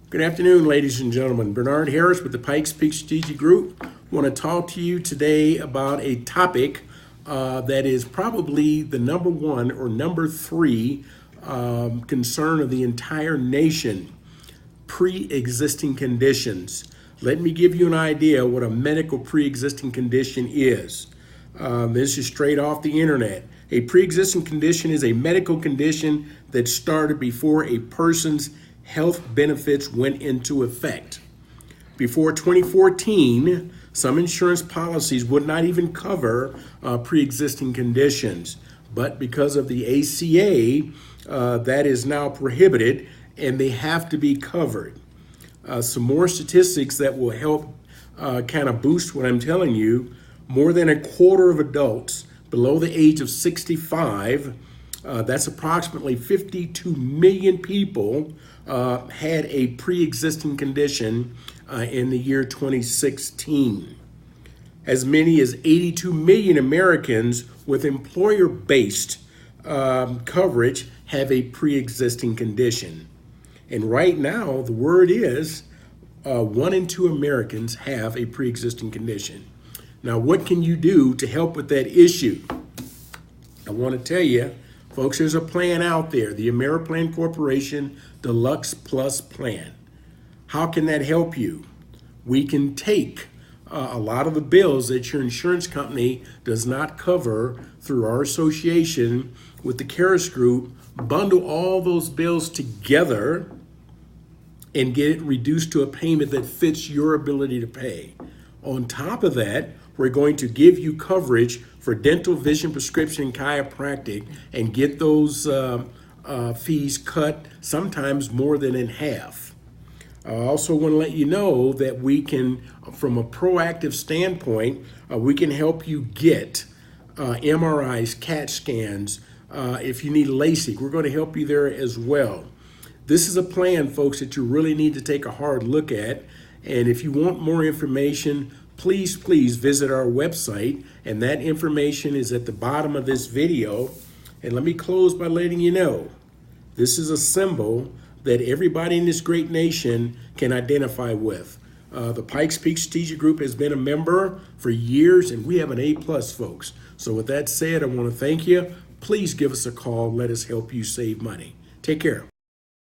Good afternoon, ladies and gentlemen. Bernard Harris with the Pikes Peak Strategic Group. I want to talk to you today about a topic that is probably the number one or number three concern of the entire nation: pre-existing conditions. Let me give you an idea what a medical pre-existing condition is. This is straight off the internet. A pre-existing condition is a medical condition that started before a person's health benefits went into effect. Before 2014, some insurance policies would not even cover pre-existing conditions. But because of the ACA, that is now prohibited and they have to be covered. Some more statistics that will help kind of boost what I'm telling you. More than a quarter of adults below the age of 65, that's approximately 52 million people, had a pre-existing condition in the year 2016. As many as 82 million Americans with employer-based coverage have a pre-existing condition. And right now, the word is 1 in 2 Americans have a pre-existing condition. Now, what can you do to help with that issue? I want to tell you, folks, there's a plan out there, the Ameriplan Corporation Deluxe Plus Plan. How can that help you? We can take a lot of the bills that your insurance company does not cover through our association with the Caris Group, bundle all those bills together and get it reduced to a payment that fits your ability to pay. On top of that, we're going to give you coverage for dental, vision, prescription, and chiropractic and get those fees cut sometimes more than in half. I also want to let you know that we can, from a proactive standpoint, we can help you get MRIs, CAT scans. If you need LASIK, we're going to help you there as well. This is a plan, folks, that you really need to take a hard look at. And if you want more information, please visit our website, and that information is at the bottom of this video. And let me close by letting you know, this is a symbol that everybody in this great nation can identify with. The Pikes Peak Strategic Group has been a member for years, and we have an A+, folks. So with that said, I want to thank you. Please give us a call. Let us help you save money. Take care.